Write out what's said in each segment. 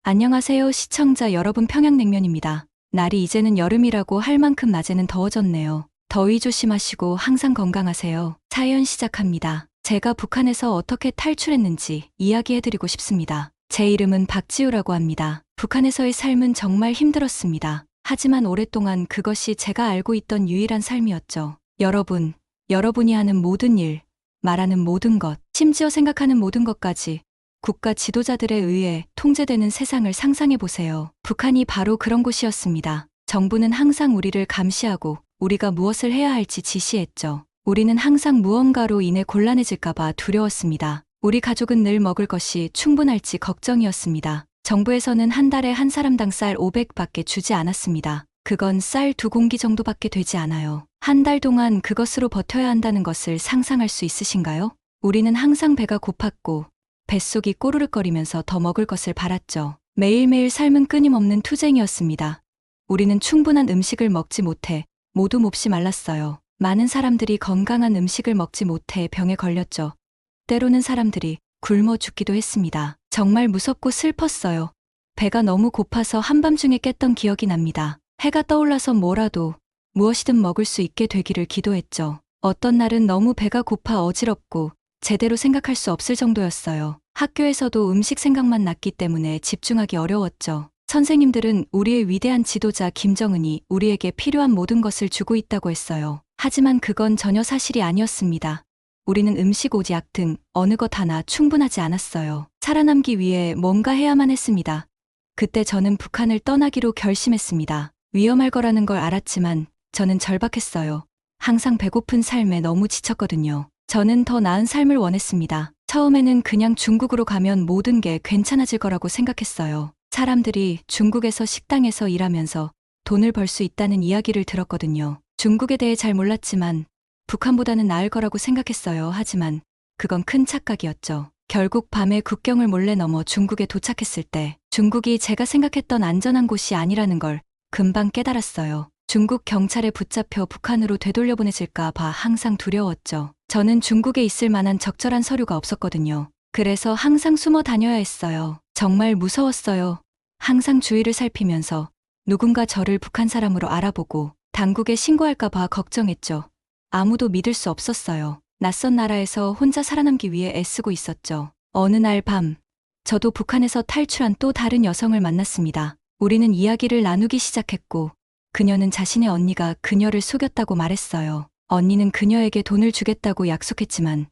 안녕하세요, 시청자 여러분. 평양냉면입니다. 날이 이제는 여름이라고 할 만큼 낮에는 더워졌네요. 더위 조심하시고 항상 건강하세요. 사연 시작합니다. 제가 북한에서 어떻게 탈출했는지 이야기해드리고 싶습니다. 제 이름은 박지우라고 합니다. 북한에서의 삶은 정말 힘들었습니다. 하지만 오랫동안 그것이 제가 알고 있던 유일한 삶이었죠. 여러분이 하는 모든 일, 말하는 모든 것, 심지어 생각하는 모든 것까지 국가 지도자들에 의해 통제되는 세상을 상상해 보세요. 북한이 바로 그런 곳이었습니다. 정부는 항상 우리를 감시하고 우리가 무엇을 해야 할지 지시했죠. 우리는 항상 무언가로 인해 곤란해질까봐 두려웠습니다. 우리 가족은 늘 먹을 것이 충분할지 걱정이었습니다. 정부에서는 한 달에 한 사람당 쌀 500밖에 주지 않았습니다. 그건 쌀 2공기 정도밖에 되지 않아요. 한 달 동안 그것으로 버텨야 한다는 것을 상상할 수 있으신가요? 우리는 항상 배가 고팠고 뱃속이 꼬르륵거리면서 더 먹을 것을 바랐죠. 매일매일 삶은 끊임없는 투쟁이었습니다. 우리는 충분한 음식을 먹지 못해 모두 몹시 말랐어요. 많은 사람들이 건강한 음식을 먹지 못해 병에 걸렸죠. 때로는 사람들이 굶어 죽기도 했습니다. 정말 무섭고 슬펐어요. 배가 너무 고파서 한밤중에 깼던 기억이 납니다. 해가 떠올라서 뭐라도 무엇이든 먹을 수 있게 되기를 기도했죠. 어떤 날은 너무 배가 고파 어지럽고 제대로 생각할 수 없을 정도였어요. 학교에서도 음식 생각만 났기 때문에 집중하기 어려웠죠. 선생님들은 우리의 위대한 지도자 김정은이 우리에게 필요한 모든 것을 주고 있다고 했어요. 하지만 그건 전혀 사실이 아니었습니다. 우리는 음식, 옷, 약 등 어느 것 하나 충분하지 않았어요. 살아남기 위해 뭔가 해야만 했습니다. 그때 저는 북한을 떠나기로 결심했습니다. 위험할 거라는 걸 알았지만 저는 절박했어요. 항상 배고픈 삶에 너무 지쳤거든요. 저는 더 나은 삶을 원했습니다. 처음에는 그냥 중국으로 가면 모든 게 괜찮아질 거라고 생각했어요. 사람들이 중국에서 식당에서 일하면서 돈을 벌 수 있다는 이야기를 들었거든요. 중국에 대해 잘 몰랐지만 북한보다는 나을 거라고 생각했어요. 하지만 그건 큰 착각이었죠. 결국 밤에 국경을 몰래 넘어 중국에 도착했을 때 중국이 제가 생각했던 안전한 곳이 아니라는 걸 금방 깨달았어요. 중국 경찰에 붙잡혀 북한으로 되돌려보내질까 봐 항상 두려웠죠. 저는 중국에 있을 만한 적절한 서류가 없었거든요. 그래서 항상 숨어 다녀야 했어요. 정말 무서웠어요. 항상 주위를 살피면서 누군가 저를 북한 사람으로 알아보고 당국에 신고할까 봐 걱정했죠. 아무도 믿을 수 없었어요. 낯선 나라에서 혼자 살아남기 위해 애쓰고 있었죠. 어느 날 밤, 저도 북한에서 탈출한 또 다른 여성을 만났습니다. 우리는 이야기를 나누기 시작했고 그녀는 자신의 언니가 그녀를 속였다고 말했어요. 언니는 그녀에게 돈을 주겠다고 약속했지만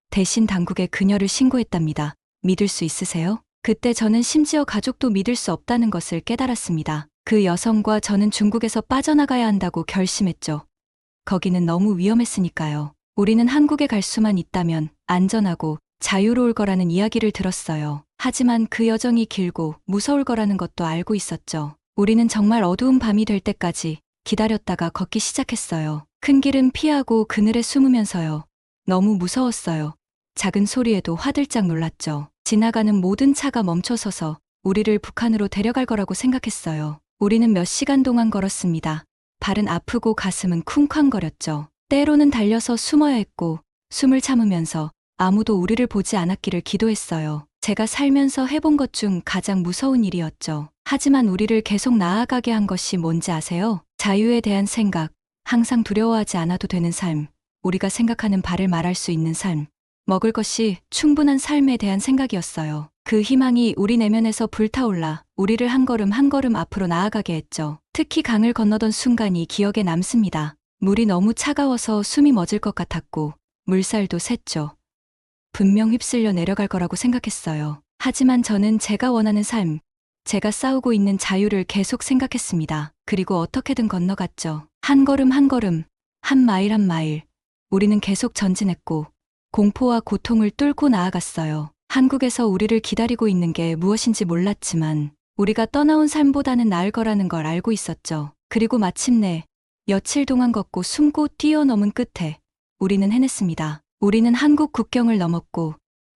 대신 당국에 그녀를 신고했답니다. 믿을 수 있으세요? 그때 저는 심지어 가족도 믿을 수 없다는 것을 깨달았습니다. 그 여성과 저는 중국에서 빠져나가야 한다고 결심했죠. 거기는 너무 위험했으니까요. 우리는 한국에 갈 수만 있다면 안전하고 자유로울 거라는 이야기를 들었어요. 하지만 그 여정이 길고 무서울 거라는 것도 알고 있었죠. 우리는 정말 어두운 밤이 될 때까지 기다렸다가 걷기 시작했어요. 큰 길은 피하고 그늘에 숨으면서요. 너무 무서웠어요. 작은 소리에도 화들짝 놀랐죠. 지나가는 모든 차가 멈춰서서 우리를 북한으로 데려갈 거라고 생각했어요. 우리는 몇 시간 동안 걸었습니다. 발은 아프고 가슴은 쿵쾅거렸죠. 때로는 달려서 숨어야 했고 숨을 참으면서 아무도 우리를 보지 않았기를 기도했어요. 제가 살면서 해본 것 중 가장 무서운 일이었죠. 하지만 우리를 계속 나아가게 한 것이 뭔지 아세요? 자유에 대한 생각, 항상 두려워하지 않아도 되는 삶, 우리가 생각하는 바를 말할 수 있는 삶, 먹을 것이 충분한 삶에 대한 생각이었어요. 그 희망이 우리 내면에서 불타올라 우리를 한 걸음 한 걸음 앞으로 나아가게 했죠. 특히 강을 건너던 순간이 기억에 남습니다. 물이 너무 차가워서 숨이 멎을 것 같았고 물살도 셌죠. 분명 휩쓸려 내려갈 거라고 생각했어요. 하지만 저는 제가 원하는 삶, 제가 싸우고 있는 자유를 계속 생각했습니다. 그리고 어떻게든 건너갔죠. 한 걸음 한 걸음, 한 마일 한 마일, 우리는 계속 전진했고 공포와 고통을 뚫고 나아갔어요. 한국에서 우리를 기다리고 있는 게 무엇인지 몰랐지만 우리가 떠나온 삶보다는 나을 거라는 걸 알고 있었죠. 그리고 마침내 며칠 동안 걷고 숨고 뛰어넘은 끝에 우리는 해냈습니다. 우리는 한국 국경을 넘었고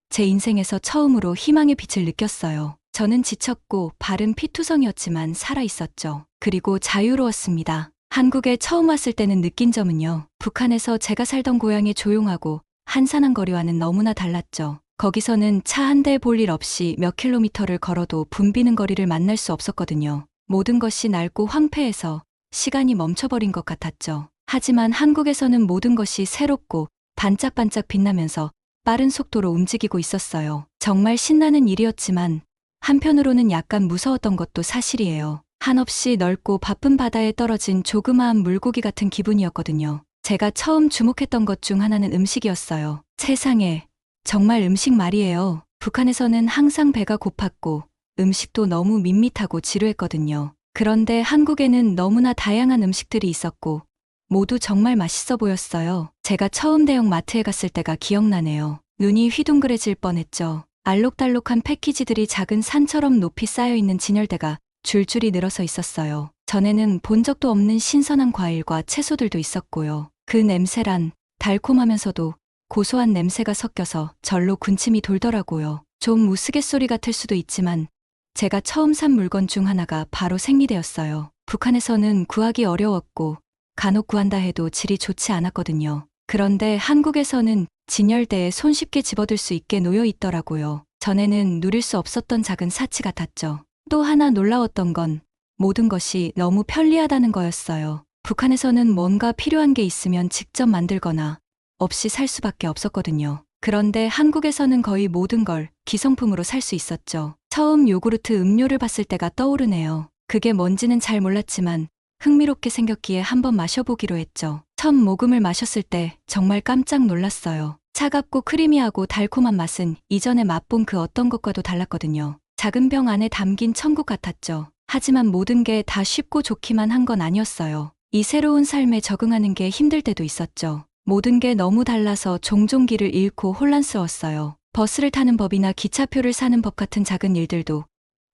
제 인생에서 처음으로 희망의 빛을 느꼈어요. 저는 지쳤고 발은 피투성이었지만 살아있었죠. 그리고 자유로웠습니다. 한국에 처음 왔을 때는 느낀 점은요. 북한에서 제가 살던 고향의 조용하고 한산한 거리와는 너무나 달랐죠. 거기서는 차 한 대 볼 일 없이 몇 킬로미터를 걸어도 붐비는 거리를 만날 수 없었거든요. 모든 것이 낡고 황폐해서 시간이 멈춰버린 것 같았죠. 하지만 한국에서는 모든 것이 새롭고 반짝반짝 빛나면서 빠른 속도로 움직이고 있었어요. 정말 신나는 일이었지만 한편으로는 약간 무서웠던 것도 사실이에요. 한없이 넓고 바쁜 바다에 떨어진 조그마한 물고기 같은 기분이었거든요. 제가 처음 주목했던 것 중 하나는 음식이었어요. 세상에, 정말 음식 말이에요. 북한에서는 항상 배가 고팠고 음식도 너무 밋밋하고 지루했거든요. 그런데 한국에는 너무나 다양한 음식들이 있었고 모두 정말 맛있어 보였어요. 제가 처음 대형 마트에 갔을 때가 기억나네요. 눈이 휘둥그레질 뻔했죠. 알록달록한 패키지들이 작은 산처럼 높이 쌓여있는 진열대가 줄줄이 늘어서 있었어요. 전에는 본 적도 없는 신선한 과일과 채소들도 있었고요. 그 냄새란 달콤하면서도 고소한 냄새가 섞여서 절로 군침이 돌더라고요. 좀 우스갯소리 같을 수도 있지만 제가 처음 산 물건 중 하나가 바로 생리대였어요. 북한에서는 구하기 어려웠고 간혹 구한다 해도 질이 좋지 않았거든요. 그런데 한국에서는 진열대에 손쉽게 집어들 수 있게 놓여 있더라고요. 전에는 누릴 수 없었던 작은 사치 같았죠. 또 하나 놀라웠던 건 모든 것이 너무 편리하다는 거였어요. 북한에서는 뭔가 필요한 게 있으면 직접 만들거나 없이 살 수밖에 없었거든요. 그런데 한국에서는 거의 모든 걸 기성품으로 살 수 있었죠. 처음 요구르트 음료를 봤을 때가 떠오르네요. 그게 뭔지는 잘 몰랐지만 흥미롭게 생겼기에 한번 마셔보기로 했죠. 첫 모금을 마셨을 때 정말 깜짝 놀랐어요. 차갑고 크리미하고 달콤한 맛은 이전에 맛본 그 어떤 것과도 달랐거든요. 작은 병 안에 담긴 천국 같았죠. 하지만 모든 게 다 쉽고 좋기만 한 건 아니었어요. 이 새로운 삶에 적응하는 게 힘들 때도 있었죠. 모든 게 너무 달라서 종종 길을 잃고 혼란스러웠어요. 버스를 타는 법이나 기차표를 사는 법 같은 작은 일들도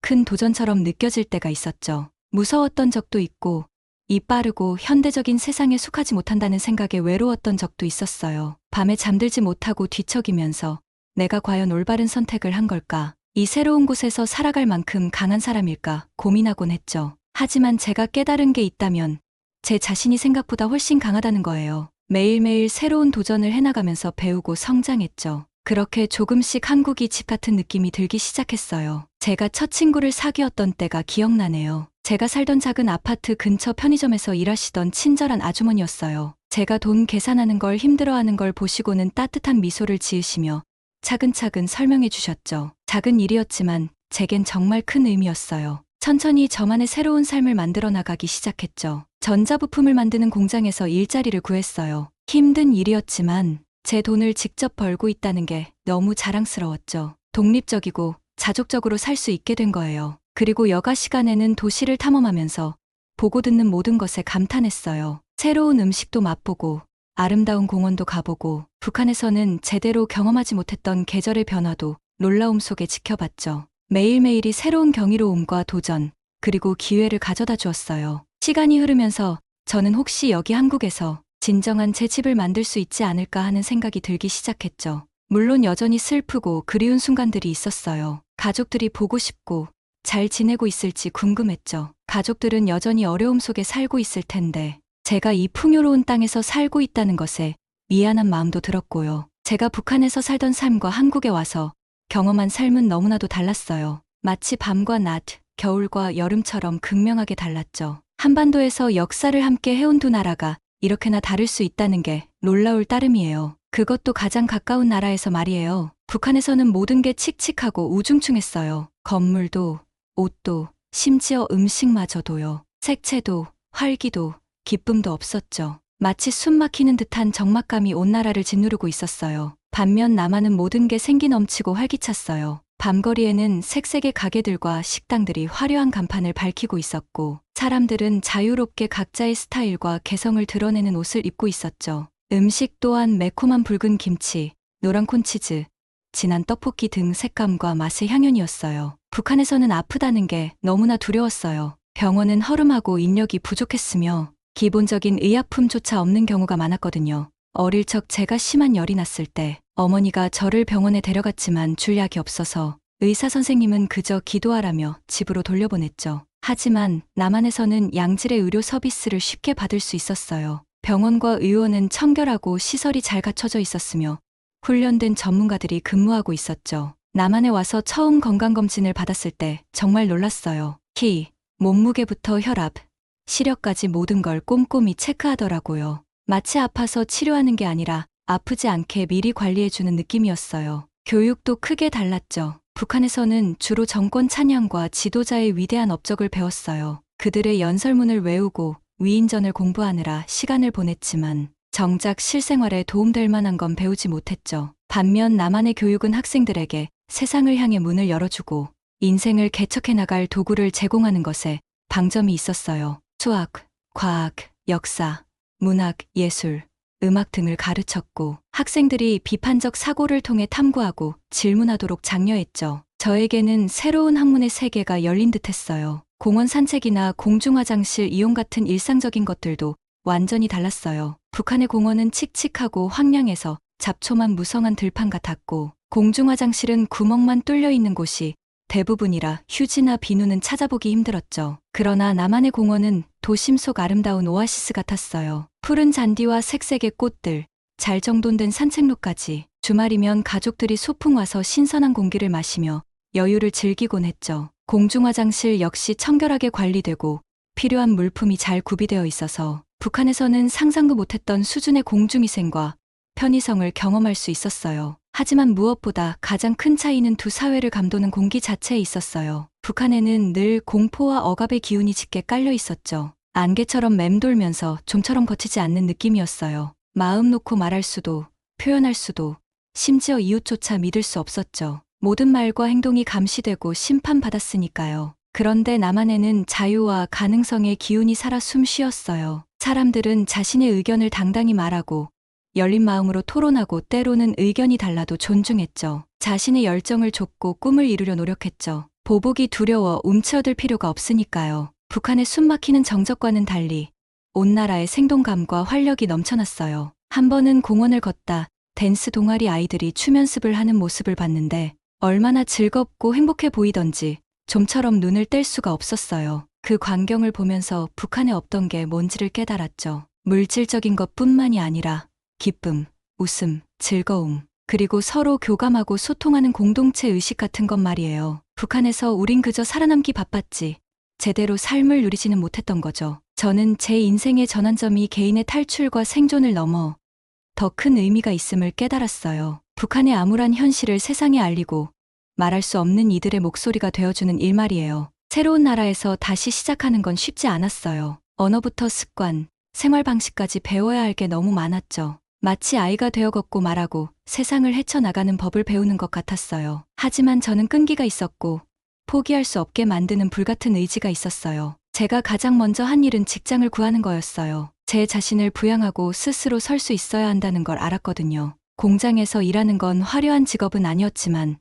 큰 도전처럼 느껴질 때가 있었죠. 무서웠던 적도 있고 이 빠르고 현대적인 세상에 속하지 못한다는 생각에 외로웠던 적도 있었어요. 밤에 잠들지 못하고 뒤척이면서 내가 과연 올바른 선택을 한 걸까? 이 새로운 곳에서 살아갈 만큼 강한 사람일까 고민하곤 했죠. 하지만 제가 깨달은 게 있다면 제 자신이 생각보다 훨씬 강하다는 거예요. 매일매일 새로운 도전을 해나가면서 배우고 성장했죠. 그렇게 조금씩 한국이 집 같은 느낌이 들기 시작했어요. 제가 첫 친구를 사귀었던 때가 기억나네요. 제가 살던 작은 아파트 근처 편의점에서 일하시던 친절한 아주머니였어요. 제가 돈 계산하는 걸 힘들어하는 걸 보시고는 따뜻한 미소를 지으시며 차근차근 설명해 주셨죠. 작은 일이었지만 제겐 정말 큰 의미였어요. 천천히 저만의 새로운 삶을 만들어 나가기 시작했죠. 전자부품을 만드는 공장에서 일자리를 구했어요. 힘든 일이었지만 제 돈을 직접 벌고 있다는 게 너무 자랑스러웠죠. 독립적이고 자족적으로 살 수 있게 된 거예요. 그리고 여가 시간에는 도시를 탐험하면서 보고 듣는 모든 것에 감탄했어요. 새로운 음식도 맛보고 아름다운 공원도 가보고 북한에서는 제대로 경험하지 못했던 계절의 변화도 놀라움 속에 지켜봤죠. 매일매일이 새로운 경이로움과 도전, 그리고 기회를 가져다 주었어요. 시간이 흐르면서 저는 혹시 여기 한국에서 진정한 제 집을 만들 수 있지 않을까 하는 생각이 들기 시작했죠. 물론 여전히 슬프고 그리운 순간들이 있었어요. 가족들이 보고 싶고 잘 지내고 있을지 궁금했죠. 가족들은 여전히 어려움 속에 살고 있을 텐데 제가 이 풍요로운 땅에서 살고 있다는 것에 미안한 마음도 들었고요. 제가 북한에서 살던 삶과 한국에 와서 경험한 삶은 너무나도 달랐어요. 마치 밤과 낮, 겨울과 여름처럼 극명하게 달랐죠. 한반도에서 역사를 함께 해온 두 나라가 이렇게나 다를 수 있다는 게 놀라울 따름이에요. 그것도 가장 가까운 나라에서 말이에요. 북한에서는 모든 게 칙칙하고 우중충했어요. 건물도, 옷도, 심지어 음식마저도요. 색채도, 활기도, 기쁨도 없었죠. 마치 숨 막히는 듯한 적막감이 온 나라를 짓누르고 있었어요. 반면 남한은 모든 게 생기 넘치고 활기찼어요. 밤거리에는 색색의 가게들과 식당들이 화려한 간판을 밝히고 있었고 사람들은 자유롭게 각자의 스타일과 개성을 드러내는 옷을 입고 있었죠. 음식 또한 매콤한 붉은 김치, 노란 콘치즈, 진한 떡볶이 등 색감과 맛의 향연이었어요. 북한에서는 아프다는 게 너무나 두려웠어요. 병원은 허름하고 인력이 부족했으며 기본적인 의약품조차 없는 경우가 많았거든요. 어릴 적 제가 심한 열이 났을 때 어머니가 저를 병원에 데려갔지만 줄 약이 없어서 의사 선생님은 그저 기도하라며 집으로 돌려보냈죠. 하지만 남한에서는 양질의 의료 서비스를 쉽게 받을 수 있었어요. 병원과 의원은 청결하고 시설이 잘 갖춰져 있었으며 훈련된 전문가들이 근무하고 있었죠. 남한에 와서 처음 건강검진을 받았을 때 정말 놀랐어요. 키, 몸무게부터 혈압, 시력까지 모든 걸 꼼꼼히 체크하더라고요. 마치 아파서 치료하는 게 아니라 아프지 않게 미리 관리해주는 느낌이었어요. 교육도 크게 달랐죠. 북한에서는 주로 정권 찬양과 지도자의 위대한 업적을 배웠어요. 그들의 연설문을 외우고 위인전을 공부하느라 시간을 보냈지만 정작 실생활에 도움될 만한 건 배우지 못했죠. 반면 남한의 교육은 학생들에게 세상을 향해 문을 열어주고 인생을 개척해 나갈 도구를 제공하는 것에 방점이 있었어요. 수학, 과학, 역사, 문학, 예술, 음악 등을 가르쳤고 학생들이 비판적 사고를 통해 탐구하고 질문하도록 장려했죠. 저에게는 새로운 학문의 세계가 열린 듯했어요. 공원 산책이나 공중화장실 이용 같은 일상적인 것들도 완전히 달랐어요. 북한의 공원은 칙칙하고 황량해서 잡초만 무성한 들판 같았고 공중화장실은 구멍만 뚫려 있는 곳이 대부분이라 휴지나 비누는 찾아보기 힘들었죠. 그러나 남한의 공원은 도심 속 아름다운 오아시스 같았어요. 푸른 잔디와 색색의 꽃들, 잘 정돈된 산책로까지 주말이면 가족들이 소풍 와서 신선한 공기를 마시며 여유를 즐기곤 했죠. 공중화장실 역시 청결하게 관리되고 필요한 물품이 잘 구비되어 있어서 북한에서는 상상도 못했던 수준의 공중위생과 편의성을 경험할 수 있었어요. 하지만 무엇보다 가장 큰 차이는 두 사회를 감도는 공기 자체에 있었어요. 북한에는 늘 공포와 억압의 기운이 짙게 깔려 있었죠. 안개처럼 맴돌면서 좀처럼 거치지 않는 느낌이었어요. 마음 놓고 말할 수도, 표현할 수도, 심지어 이웃조차 믿을 수 없었죠. 모든 말과 행동이 감시되고 심판받았으니까요. 그런데 남한에는 자유와 가능성의 기운이 살아 숨 쉬었어요. 사람들은 자신의 의견을 당당히 말하고 열린 마음으로 토론하고 때로는 의견이 달라도 존중했죠. 자신의 열정을 좇고 꿈을 이루려 노력했죠. 보복이 두려워 움츠러들 필요가 없으니까요. 북한의 숨막히는 정적과는 달리 온 나라의 생동감과 활력이 넘쳐났어요. 한 번은 공원을 걷다 댄스 동아리 아이들이 춤 연습을 하는 모습을 봤는데 얼마나 즐겁고 행복해 보이던지 좀처럼 눈을 뗄 수가 없었어요. 그 광경을 보면서 북한에 없던 게 뭔지를 깨달았죠. 물질적인 것뿐만이 아니라 기쁨, 웃음, 즐거움, 그리고 서로 교감하고 소통하는 공동체 의식 같은 것 말이에요. 북한에서 우린 그저 살아남기 바빴지 제대로 삶을 누리지는 못했던 거죠. 저는 제 인생의 전환점이 개인의 탈출과 생존을 넘어 더 큰 의미가 있음을 깨달았어요. 북한의 암울한 현실을 세상에 알리고 말할 수 없는 이들의 목소리가 되어주는 일 말이에요. 새로운 나라에서 다시 시작하는 건 쉽지 않았어요. 언어부터 습관, 생활 방식까지 배워야 할 게 너무 많았죠. 마치 아이가 되어 걷고 말하고 세상을 헤쳐나가는 법을 배우는 것 같았어요. 하지만 저는 끈기가 있었고 포기할 수 없게 만드는 불같은 의지가 있었어요. 제가 가장 먼저 한 일은 직장을 구하는 거였어요. 제 자신을 부양하고 스스로 설 수 있어야 한다는 걸 알았거든요. 공장에서 일하는 건 화려한 직업은 아니었지만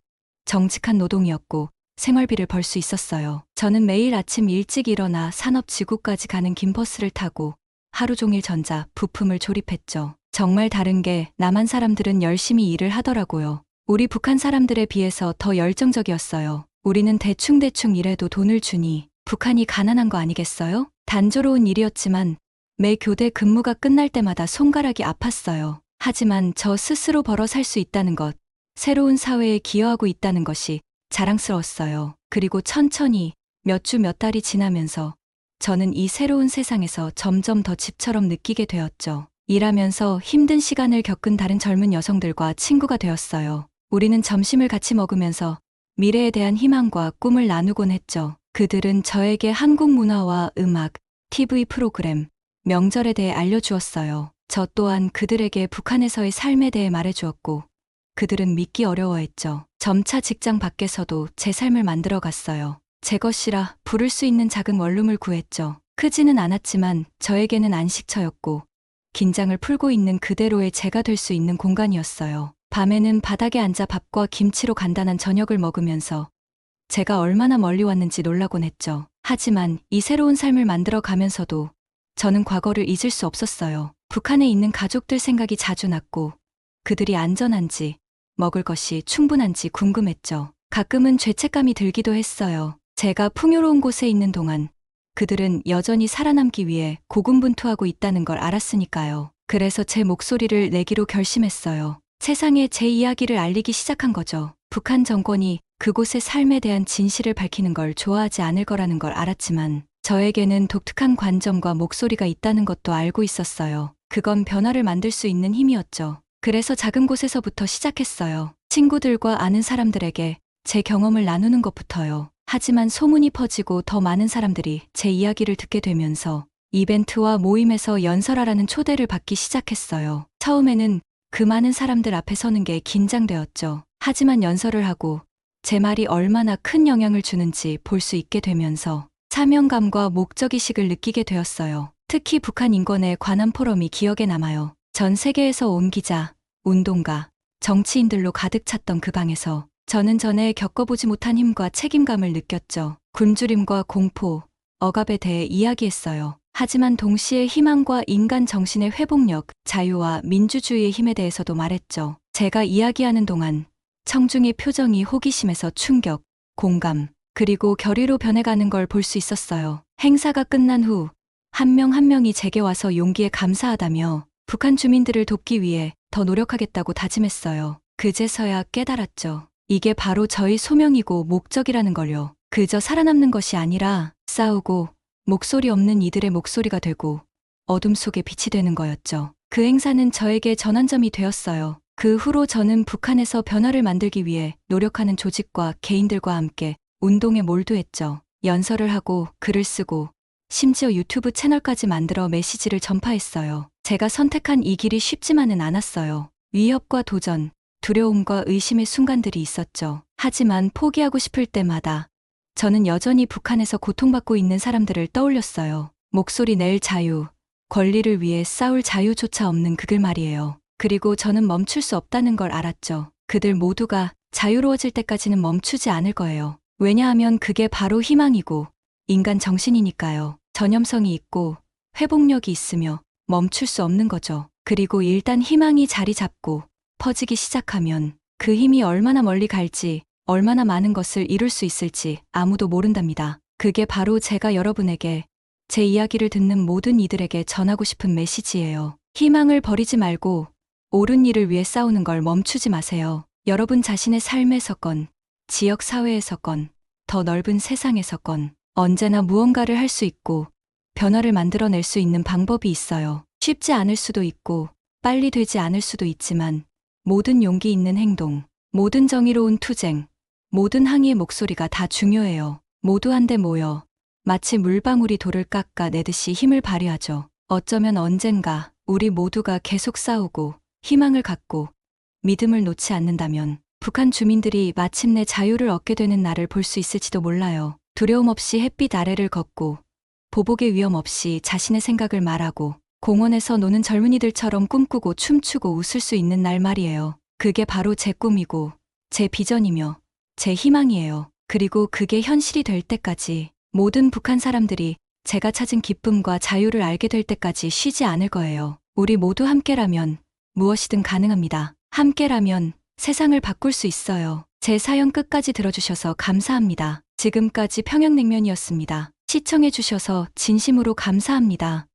정직한 노동이었고 생활비를 벌 수 있었어요. 저는 매일 아침 일찍 일어나 산업지구까지 가는 긴 버스를 타고 하루 종일 전자, 부품을 조립했죠. 정말 다른 게 남한 사람들은 열심히 일을 하더라고요. 우리 북한 사람들에 비해서 더 열정적이었어요. 우리는 대충대충 일해도 돈을 주니 북한이 가난한 거 아니겠어요? 단조로운 일이었지만 매 교대 근무가 끝날 때마다 손가락이 아팠어요. 하지만 저 스스로 벌어 살 수 있다는 것, 새로운 사회에 기여하고 있다는 것이 자랑스러웠어요. 그리고 천천히 몇 주 몇 달이 지나면서 저는 이 새로운 세상에서 점점 더 집처럼 느끼게 되었죠. 일하면서 힘든 시간을 겪은 다른 젊은 여성들과 친구가 되었어요. 우리는 점심을 같이 먹으면서 미래에 대한 희망과 꿈을 나누곤 했죠. 그들은 저에게 한국 문화와 음악, TV 프로그램, 명절에 대해 알려주었어요. 저 또한 그들에게 북한에서의 삶에 대해 말해주었고 그들은 믿기 어려워했죠. 점차 직장 밖에서도 제 삶을 만들어 갔어요. 제 것이라 부를 수 있는 작은 원룸을 구했죠. 크지는 않았지만 저에게는 안식처였고 긴장을 풀고 있는 그대로의 제가 될 수 있는 공간이었어요. 밤에는 바닥에 앉아 밥과 김치로 간단한 저녁을 먹으면서 제가 얼마나 멀리 왔는지 놀라곤 했죠. 하지만 이 새로운 삶을 만들어 가면서도 저는 과거를 잊을 수 없었어요. 북한에 있는 가족들 생각이 자주 났고 그들이 안전한지 먹을 것이 충분한지 궁금했죠. 가끔은 죄책감이 들기도 했어요. 제가 풍요로운 곳에 있는 동안 그들은 여전히 살아남기 위해 고군분투하고 있다는 걸 알았으니까요. 그래서 제 목소리를 내기로 결심했어요. 세상에 제 이야기를 알리기 시작한 거죠. 북한 정권이 그곳의 삶에 대한 진실을 밝히는 걸 좋아하지 않을 거라는 걸 알았지만 저에게는 독특한 관점과 목소리가 있다는 것도 알고 있었어요. 그건 변화를 만들 수 있는 힘이었죠. 그래서 작은 곳에서부터 시작했어요. 친구들과 아는 사람들에게 제 경험을 나누는 것부터요. 하지만 소문이 퍼지고 더 많은 사람들이 제 이야기를 듣게 되면서 이벤트와 모임에서 연설하라는 초대를 받기 시작했어요. 처음에는 그 많은 사람들 앞에 서는 게 긴장되었죠. 하지만 연설을 하고 제 말이 얼마나 큰 영향을 주는지 볼 수 있게 되면서 사명감과 목적의식을 느끼게 되었어요. 특히 북한 인권에 관한 포럼이 기억에 남아요. 전 세계에서 온 기자, 운동가, 정치인들로 가득 찼던 그 방에서 저는 전에 겪어보지 못한 힘과 책임감을 느꼈죠. 굶주림과 공포, 억압에 대해 이야기했어요. 하지만 동시에 희망과 인간 정신의 회복력, 자유와 민주주의의 힘에 대해서도 말했죠. 제가 이야기하는 동안 청중의 표정이 호기심에서 충격, 공감, 그리고 결의로 변해가는 걸 볼 수 있었어요. 행사가 끝난 후 한 명 한 명이 제게 와서 용기에 감사하다며 북한 주민들을 돕기 위해 더 노력하겠다고 다짐했어요. 그제서야 깨달았죠. 이게 바로 저의 소명이고 목적이라는 걸요. 그저 살아남는 것이 아니라 싸우고 목소리 없는 이들의 목소리가 되고 어둠 속에 빛이 되는 거였죠. 그 행사는 저에게 전환점이 되었어요. 그 후로 저는 북한에서 변화를 만들기 위해 노력하는 조직과 개인들과 함께 운동에 몰두했죠. 연설을 하고 글을 쓰고 심지어 유튜브 채널까지 만들어 메시지를 전파했어요. 제가 선택한 이 길이 쉽지만은 않았어요. 위협과 도전, 두려움과 의심의 순간들이 있었죠. 하지만 포기하고 싶을 때마다 저는 여전히 북한에서 고통받고 있는 사람들을 떠올렸어요. 목소리 낼 자유, 권리를 위해 싸울 자유조차 없는 그들 말이에요. 그리고 저는 멈출 수 없다는 걸 알았죠. 그들 모두가 자유로워질 때까지는 멈추지 않을 거예요. 왜냐하면 그게 바로 희망이고 인간 정신이니까요. 전염성이 있고 회복력이 있으며 멈출 수 없는 거죠. 그리고 일단 희망이 자리 잡고 퍼지기 시작하면 그 힘이 얼마나 멀리 갈지, 얼마나 많은 것을 이룰 수 있을지 아무도 모른답니다. 그게 바로 제가 여러분에게, 제 이야기를 듣는 모든 이들에게 전하고 싶은 메시지예요. 희망을 버리지 말고 옳은 일을 위해 싸우는 걸 멈추지 마세요. 여러분 자신의 삶에서건, 지역 사회에서건, 더 넓은 세상에서건 언제나 무언가를 할 수 있고 변화를 만들어낼 수 있는 방법이 있어요. 쉽지 않을 수도 있고 빨리 되지 않을 수도 있지만 모든 용기 있는 행동, 모든 정의로운 투쟁, 모든 항의의 목소리가 다 중요해요. 모두 한데 모여 마치 물방울이 돌을 깎아내듯이 힘을 발휘하죠. 어쩌면 언젠가 우리 모두가 계속 싸우고 희망을 갖고 믿음을 놓지 않는다면 북한 주민들이 마침내 자유를 얻게 되는 날을 볼 수 있을지도 몰라요. 두려움 없이 햇빛 아래를 걷고 보복의 위험 없이 자신의 생각을 말하고 공원에서 노는 젊은이들처럼 꿈꾸고 춤추고 웃을 수 있는 날 말이에요. 그게 바로 제 꿈이고 제 비전이며 제 희망이에요. 그리고 그게 현실이 될 때까지 모든 북한 사람들이 제가 찾은 기쁨과 자유를 알게 될 때까지 쉬지 않을 거예요. 우리 모두 함께라면 무엇이든 가능합니다. 함께라면 세상을 바꿀 수 있어요. 제 사연 끝까지 들어주셔서 감사합니다. 지금까지 평양냉면이었습니다. 시청해주셔서 진심으로 감사합니다.